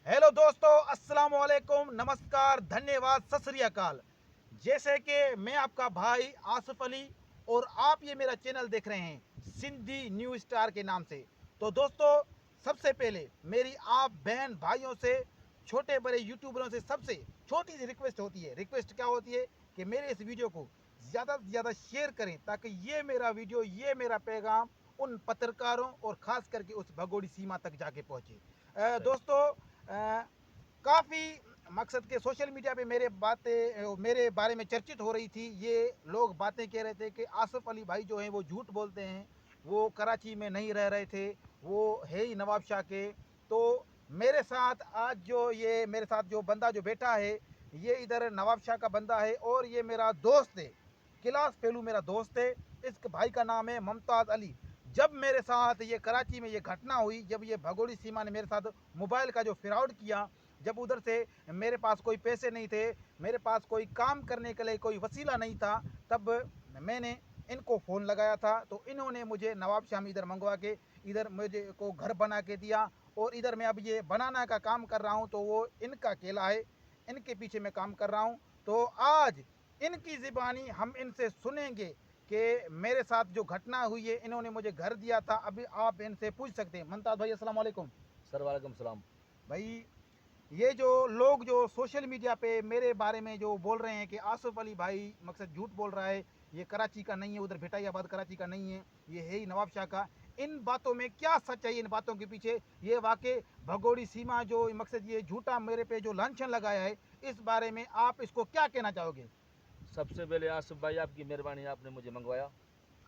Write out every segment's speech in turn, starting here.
Hello दोस्तों, अस्सलाम वालेकुम, नमस्कार, धन्यवाद, सत श्री अकाल। जैसे कि मैं आपका भाई आसिफ अली और आप ये मेरा चैनल देख रहे हैं सिंधी न्यू स्टार के नाम से। तो दोस्तों, सबसे पहले मेरी आप बहन भाइयों से, छोटे बड़े यूट्यूबरों से सबसे छोटी सी रिक्वेस्ट होती है। रिक्वेस्ट क्या होती है कि मेरे इस वीडियो को ज़्यादा से ज़्यादा शेयर करें ताकि ये मेरा वीडियो, ये मेरा पैगाम उन पत्रकारों और ख़ास करके उस भगोड़ी सीमा तक जाके पहुँचे। सही। दोस्तों, काफ़ी मकसद के सोशल मीडिया पे मेरे बारे में चर्चित हो रही थी। ये लोग बातें कह रहे थे कि आसिफ अली भाई जो हैं वो झूठ बोलते हैं, वो कराची में नहीं रह रहे थे, वो है ही नवाब शाह के। तो मेरे साथ आज मेरे साथ जो बंदा जो बैठा है, ये इधर नवाब शाह का बंदा है और ये मेरा दोस्त है, क्लास फेलू मेरा दोस्त है। इस भाई का नाम है मुमताज़ अली। जब मेरे साथ ये कराची में ये घटना हुई, जब ये भगोड़ी सीमा ने मेरे साथ मोबाइल का जो फ्रॉड किया, जब उधर से मेरे पास कोई पैसे नहीं थे, मेरे पास कोई काम करने के लिए कोई वसीला नहीं था, तब मैंने इनको फ़ोन लगाया था। तो इन्होंने मुझे नवाब शाह में इधर मंगवा के इधर मुझे को घर बना के दिया और इधर मैं अब ये बनाना का काम कर रहा हूँ। तो वो इनका केला है, इनके पीछे मैं काम कर रहा हूँ। तो आज इनकी ज़िबानी हम इनसे सुनेंगे कि मेरे साथ जो घटना हुई है, इन्होंने मुझे घर दिया था। अभी आप इनसे पूछ सकते हैं। मुमताज़ भाई, अस्सलाम वालेकुम। सर वालेकुम सलाम। भाई, ये जो लोग जो सोशल मीडिया पे मेरे बारे में जो बोल रहे हैं कि आसिफ अली भाई मकसद झूठ बोल रहा है, ये कराची का नहीं है, उधर भिटाइयाबाद कराची का नहीं है, ये है ही नवाब शाह का। इन बातों में क्या सच है? इन बातों के पीछे ये वाकई भगोड़ी सीमा जो मकसद ये झूठा मेरे पे जो लांछन लगाया है, इस बारे में आप इसको क्या कहना चाहोगे? सबसे पहले आसिफ भाई, आपकी मेहरबानी, आपने मुझे मंगवाया।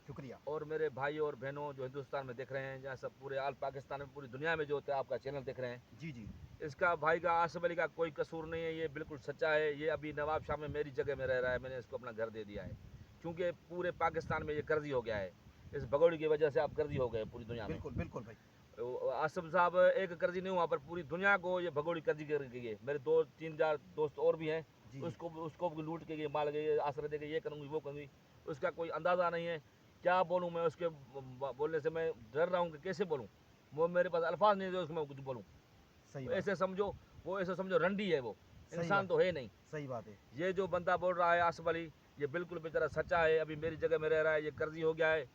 शुक्रिया। और मेरे भाई और बहनों जो हिंदुस्तान में देख रहे हैं, जहाँ सब पूरे आल पाकिस्तान में, पूरी दुनिया में जो होता है, आपका चैनल देख रहे हैं। जी जी। इसका भाई का, आसिफ अली का कोई कसूर नहीं है, ये बिल्कुल सच्चा है। ये अभी नवाब शाह में मेरी जगह में रह रहा है, मैंने इसको अपना घर दे दिया है, क्योंकि पूरे पाकिस्तान में ये कर्जी हो गया है। इस भगोड़ी की वजह से आप कर्जी हो गए पूरी दुनिया में। बिल्कुल बिल्कुल भाई। आसिफ साहब एक कर्जी नहीं हुआ, पर पूरी दुनिया को ये भगोड़ी कर्जी कर गई है। मेरे 2-3 दोस्त और भी हैं, जी जी। उसको भी लूट के गए, मार गए, आश्रय दे के ये करूँगी वो करूँगी। उसका कोई अंदाज़ा नहीं है। क्या बोलूँ मैं उसके बोलने से? मैं डर रहा हूँ कि कैसे बोलूँ। वो मेरे पास अल्फाज नहीं है उसको मैं कुछ बोलूँ। सही बात। ऐसे समझो, वो ऐसे समझो रंडी है, वो सही इंसान बात। तो है नहीं। सही बात है। ये जो बंदा बोल रहा है आसिफ अली, ये बिल्कुल बेचारा सच्चा है। अभी मेरी जगह में रह रहा है, ये कर्जी हो गया है।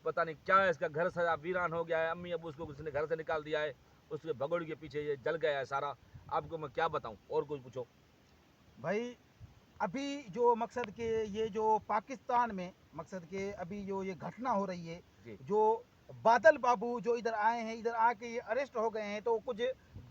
पता नहीं क्या है, इसका घर सजा वीरान हो गया है। अम्मी अबू उसको उसने घर से निकाल दिया है, उसके भगोड़ी के पीछे ये जल गया है सारा। आपको मैं क्या बताऊं? और कुछ पूछो। भाई, अभी जो मकसद के ये जो पाकिस्तान में मकसद के अभी जो ये घटना हो रही है, जी। जो बादल बाबू जो इधर आए हैं, इधर आके ये अरेस्ट हो गए हैं, तो कुछ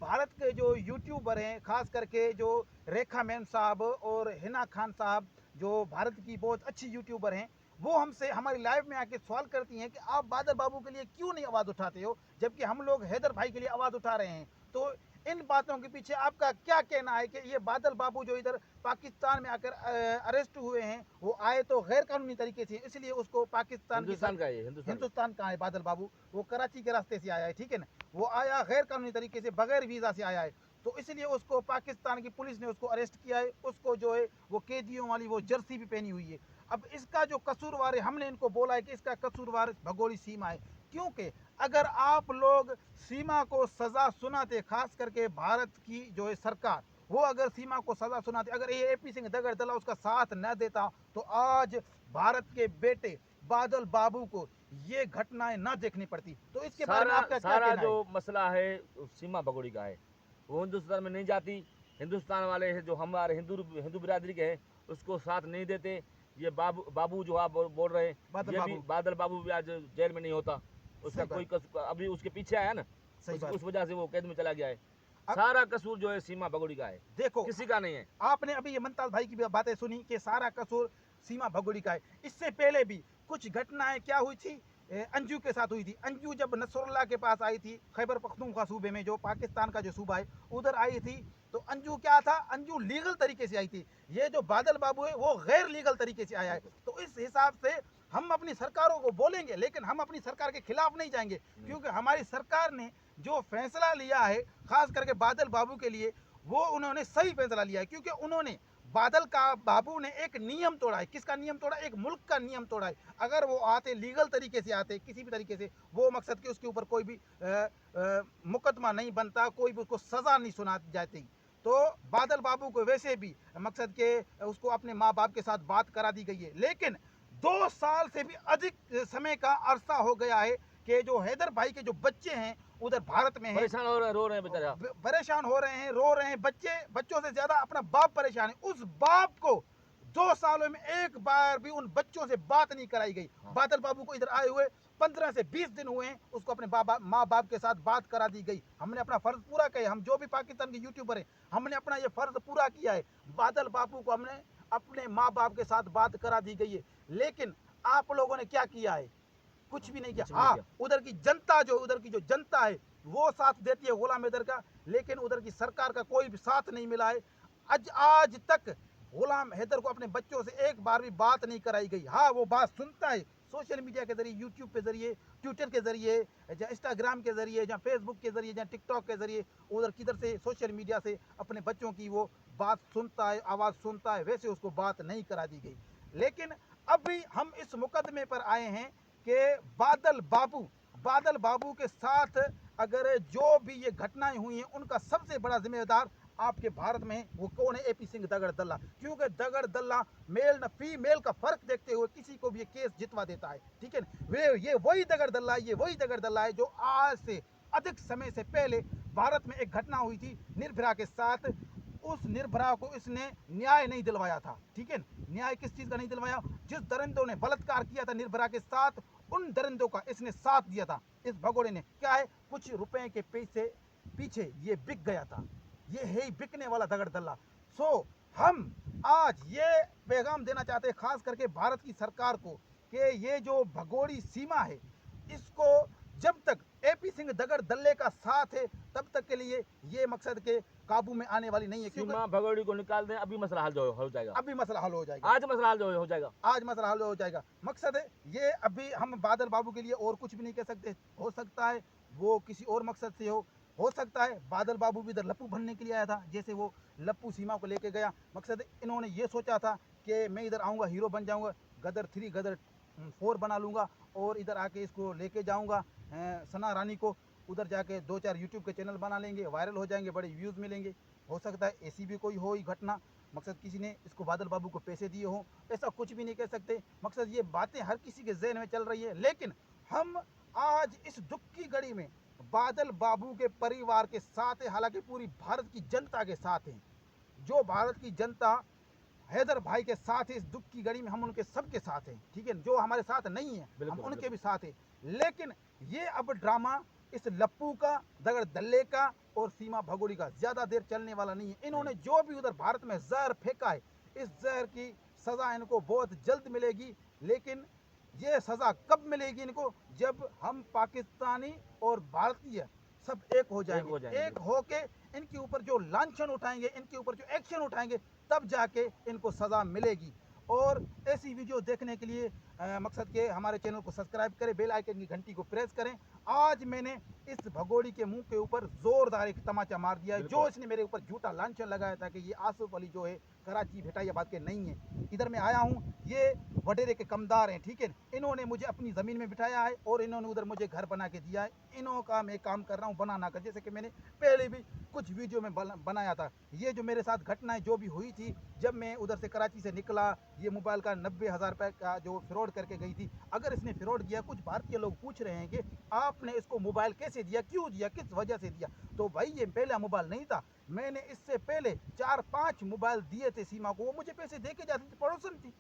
भारत के जो यूट्यूबर हैं, खास करके जो रेखा मैम साहब और हिना खान साहब, जो भारत की बहुत अच्छी यूट्यूबर हैं, वो हमसे हमारी लाइव में आके सवाल करती हैं कि आप बादल बाबू के लिए क्यों नहीं आवाज़ उठाते हो, जबकि हम लोग हैदर भाई के लिए आवाज़ उठा रहे हैं। तो इन बातों के पीछे आपका क्या कहना है कि ये बादल बाबू जो इधर पाकिस्तान में आकर अरेस्ट हुए हैं, वो आए तो गैर कानूनी तरीके से, इसलिए उसको पाकिस्तान की हिंदुस्तान का है ये, हिंदुस्तान का। हिंदुस्तान का है बादल बाबू, वो कराची के रास्ते से आया है, ठीक है ना? वो आया गैर कानूनी तरीके से, बगैर वीज़ा से आया है। तो इसलिए उसको पाकिस्तान की पुलिस ने उसको अरेस्ट किया है। उसको जो है वो कैदियों वाली वो जर्सी भी पहनी हुई है। अब इसका जो कसूरवार है, हमने इनको बोला है कि इसका कसूरवार भगोड़ी सीमा है, क्योंकि अगर आप लोग सीमा को सज़ा सुनाते, खास करके भारत की जो है सरकार, वो अगर सीमा को सज़ा सुनाते, अगर ये एपी सिंह दगड़दला उसका साथ न देता, तो आज भारत के बेटे बादल बाबू को ये घटनाएं ना देखनी पड़ती। तो इसके बारे में सारा आपका क्या सारा कहना जो है? मसला है सीमा भगोड़ी का है। वो हिंदुस्तान में नहीं जाती। हिंदुस्तान वाले हैं जो हमारे हिंदू हिंदू बिरादरी के हैं, उसको साथ नहीं देते। ये बाबू बाबू जो आप बोल रहे हैं, बादल ये भी बाबू। बादल बाबू भी आज जेल में नहीं होता। उसका सही बात। कोई अभी उसके पीछे आया ना, सही बात। उस वजह से वो कैद में चला गया है। अब सारा कसूर जो है सीमा भगोड़ी का है, देखो, किसी का नहीं है। आपने अभी ये मुमताज भाई की बातें सुनी कि सारा कसूर सीमा भगोड़ी का है। इससे पहले भी कुछ घटनाएं क्या हुई थी, अंजू के साथ हुई थी। अंजू जब नसरुल्लाह के पास आई थी, खैबर पख्तूनख्वा सूबे में, जो पाकिस्तान का जो सूबा है, उधर आई थी, तो अंजू क्या था, अंजू लीगल तरीके से आई थी। ये जो बादल बाबू है वो गैर लीगल तरीके से आया है। बिल्कुल। तो इस हिसाब से हम अपनी सरकारों को बोलेंगे, लेकिन हम अपनी सरकार के खिलाफ नहीं जाएंगे, नहीं। क्योंकि हमारी सरकार ने जो फैसला लिया है खास करके बादल बाबू के लिए, वो उन्होंने सही फैसला लिया है, क्योंकि उन्होंने बादल का बाबू ने एक नियम तोड़ा है। किसका नियम तोड़ा? एक मुल्क का नियम तोड़ा है। अगर वो आते लीगल तरीके से आते, किसी भी तरीके से, वो मकसद के उसके ऊपर कोई भी मुकदमा नहीं बनता, कोई भी उसको सज़ा नहीं सुना जाती। तो बादल बाबू को वैसे भी मकसद के उसको अपने माँ बाप के साथ बात करा दी गई है, लेकिन 2 साल से भी अधिक समय का अरसा हो गया है कि जो हैदर भाई के जो बच्चे हैं उधर भारत में हैं, परेशान हो रहे, रो रहे हैं बेचारे। परेशान हो रहे हैं, रो रहे हैं। बच्चों से ज्यादा अपना बाप परेशान है। उस बाप को 2 सालों में एक बार भी उन बच्चों से बात नहीं कराई गई। बादल बाबू को इधर आए हुए 15 से 20 दिन हुए हैं, उसको अपने माँ बाप के साथ बात करा दी गई। हमने अपना फर्ज पूरा किया। हम जो भी पाकिस्तान के यूट्यूबर हैं, हमने अपना ये फर्ज पूरा किया है। बादल बाबू को हमने अपने माँ बाप के साथ बात करा दी गई है, लेकिन आप लोगों ने क्या किया है? कुछ भी नहीं किया। हाँ, उधर की जनता है वो साथ देती है गुलाम हैदर का, लेकिन उधर की सरकार का कोई भी साथ नहीं मिला है। आज तक गुलाम हैदर को अपने बच्चों से एक बार भी बात नहीं कराई गई। हाँ, वो बात सुनता है सोशल मीडिया के जरिए, यूट्यूब के जरिए, ट्विटर के जरिए, या इंस्टाग्राम के जरिए, या फेसबुक के जरिए, या टिकटॉक के जरिए, उधर किधर से सोशल मीडिया से अपने बच्चों की वो बात सुनता है, आवाज़ सुनता है। वैसे उसको बात नहीं करा दी गई। लेकिन अभी हम इस मुकदमे पर आए हैं कि बादल बाबू के साथ अगर जो भी ये घटनाएं हुई हैं, उनका सबसे बड़ा जिम्मेदार आपके भारत में वो कौन है? एपी सिंह दगड़ दल्ला। क्योंकि दगड़ दल्ला मेल न फीमेल का फर्क देखते हुए किसी को भी ये केस जितवा देता है, ठीक है। ये वही दगड़ दल्ला है जो आज से अधिक समय से पहले भारत में एक घटना हुई थी निर्भया के साथ। उस निर्भया को इसने न्याय नहीं दिलवाया था, ठीक है। न्याय किस चीज का नहीं दिलवाया? जिस दरिंदों ने बलात्कार किया था निर्भया के साथ, उन दरिंदों का इसने साथ दिया था। इस भगोड़े ने क्या है, कुछ रुपए के पीछे ये बिक गया था। ये है ही बिकने वाला दगड़ दल्ला। सो हम आज ये पैगाम देना चाहते हैं खास करके भारत की सरकार को कि ये जो भगोड़ी सीमा है, इसको जब तक एपी सिंह दगड़ दल्ले का साथ है तब तक के लिए ये मकसद के काबू में आने वाली नहीं है। सीमा भगोड़ी को निकाल दें, अभी मसला हल जो हो जाएगा। अभी मसला हल हो जाएगा। आज मसला हल जो हो जाएगा। आज मसला हल हो जाएगा। मकसद है ये, अभी हम बादल बाबू के लिए और कुछ भी नहीं कह सकते। हो सकता है वो किसी और मकसद से हो सकता है बादल बाबू भी इधर लप्पू बनने के लिए आया था, जैसे वो लप्पू सीमा को लेके गया। मकसद है इन्होंने ये सोचा था कि मैं इधर आऊँगा, हीरो बन जाऊँगा, गदर 3 गदर 4 बना लूँगा और इधर आके इसको लेके जाऊँगा सना रानी को। उधर जाके 2-4 यूट्यूब के चैनल बना लेंगे, वायरल हो जाएंगे, बड़े व्यूज़ मिलेंगे। हो सकता है ऐसी भी कोई हो ही घटना। मकसद किसी ने इसको बादल बाबू को पैसे दिए हों, ऐसा कुछ भी नहीं कह सकते। मकसद ये बातें हर किसी के जहन में चल रही है, लेकिन हम आज इस दुख की घड़ी में बादल बाबू के परिवार के साथ है, हालांकि पूरी भारत की जनता के साथ हैं। जो भारत की जनता हैदर भाई के साथ है इस दुख की घड़ी में, हम उनके सबके साथ हैं, ठीक है। जो हमारे साथ नहीं है हम उनके भी साथ हैं। लेकिन ये अब ड्रामा इस लप्पू का, दगड़ दल्ले का और सीमा भगोड़ी का ज़्यादा देर चलने वाला नहीं है। इन्होंने जो भी उधर भारत में जहर फेंका है, इस जहर की सज़ा इनको बहुत जल्द मिलेगी। लेकिन ये सज़ा कब मिलेगी इनको? जब हम पाकिस्तानी और भारतीय सब एक हो जाएंगे। एक होके इनके ऊपर जो लांछन उठाएंगे, इनके ऊपर जो एक्शन उठाएंगे, तब जाके इनको सज़ा मिलेगी। और ऐसी वीडियो देखने के लिए मकसद के हमारे चैनल को सब्सक्राइब करें, बेल आइकन की घंटी को प्रेस करें। आज मैंने इस भगोड़ी के मुंह के ऊपर जोरदार एक तमाचा मार दिया है। जो इसने मेरे ऊपर झूठा लांछन लगाया था कि ये आसिफ अली जो है कराची भिटाइयाबाद के नहीं है, इधर मैं आया हूँ, ये वडेरे के कमदार हैं, ठीक है। इन्होंने मुझे अपनी ज़मीन में बिठाया है और इन्होंने उधर मुझे घर बना के दिया है। इन्हों का मैं काम कर रहा हूँ बनाना का, जैसे कि मैंने पहले भी कुछ वीडियो में बनाया था। ये जो मेरे साथ घटनाएं जो भी हुई थी, जब मैं उधर से कराची से निकला, ये मोबाइल का 90,000 रुपये का जो फ्रॉड करके गई थी। अगर इसने फ्रॉड किया, कुछ भारतीय लोग पूछ रहे हैं कि आपने इसको मोबाइल कैसे दिया, क्यों दिया, किस वजह से दिया। तो भाई ये पहला मोबाइल नहीं था, मैंने इससे पहले 4-5 मोबाइल दिए थे सीमा को। वो मुझे पैसे दे के जाती थी, पड़ोसन थी,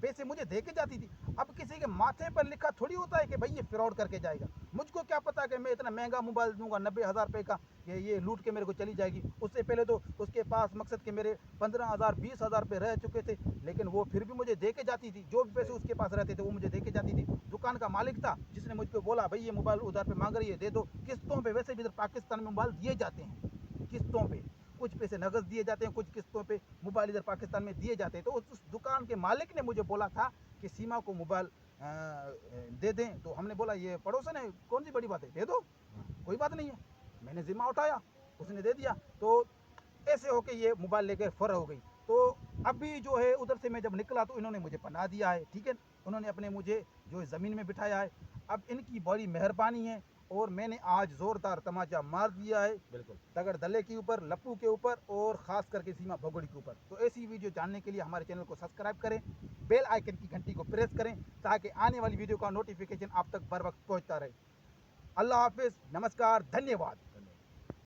पैसे मुझे दे के जाती थी। अब किसी के माथे पर लिखा थोड़ी होता है कि भाई ये फ्रॉड करके जाएगा। मुझको क्या पता कि मैं इतना महंगा मोबाइल दूंगा 90,000 रुपये का, ये लूट के मेरे को चली जाएगी। उससे पहले तो उसके पास मकसद के मेरे 15,000 20,000 रुपये रह चुके थे, लेकिन वो फिर भी मुझे दे के जाती थी। जो भी पैसे उसके पास रहते थे वो मुझे दे के जाती थी। दुकान का मालिक था जिसने मुझको बोला भाई ये मोबाइल उधार पे मांग रही है, दे दो किस्तों पे। वैसे भी इधर पाकिस्तान में मोबाइल दिए जाते हैं किस्तों पे, कुछ पैसे नगद दिए जाते हैं, कुछ किस्तों पे मोबाइल इधर पाकिस्तान में दिए जाते हैं। तो उस दुकान के मालिक ने मुझे बोला था कि सीमा को मोबाइल दे दें। तो हमने बोला ये पड़ोसन है, कौन सी बड़ी बात है, दे दो, कोई बात नहीं है। मैंने जिम्मा उठाया, उसने दे दिया। तो ऐसे होके ये मोबाइल लेकर फर हो गई। तो अभी जो है उधर से मैं जब निकला तो इन्होंने मुझे पनाह दिया है, ठीक है। उन्होंने अपने मुझे जो है ज़मीन में बिठाया है। अब इनकी बड़ी मेहरबानी है और मैंने आज ज़ोरदार तमाचा मार दिया है बिल्कुल। तगड़ दले के ऊपर, लप्पू के ऊपर और ख़ास करके सीमा भगोड़ी के ऊपर। तो ऐसी वीडियो जानने के लिए हमारे चैनल को सब्सक्राइब करें, बेल आइकन की घंटी को प्रेस करें ताकि आने वाली वीडियो का नोटिफिकेशन आप तक बर वक्त पहुँचता रहे। अल्लाह हाफ़िज़, नमस्कार, धन्यवाद।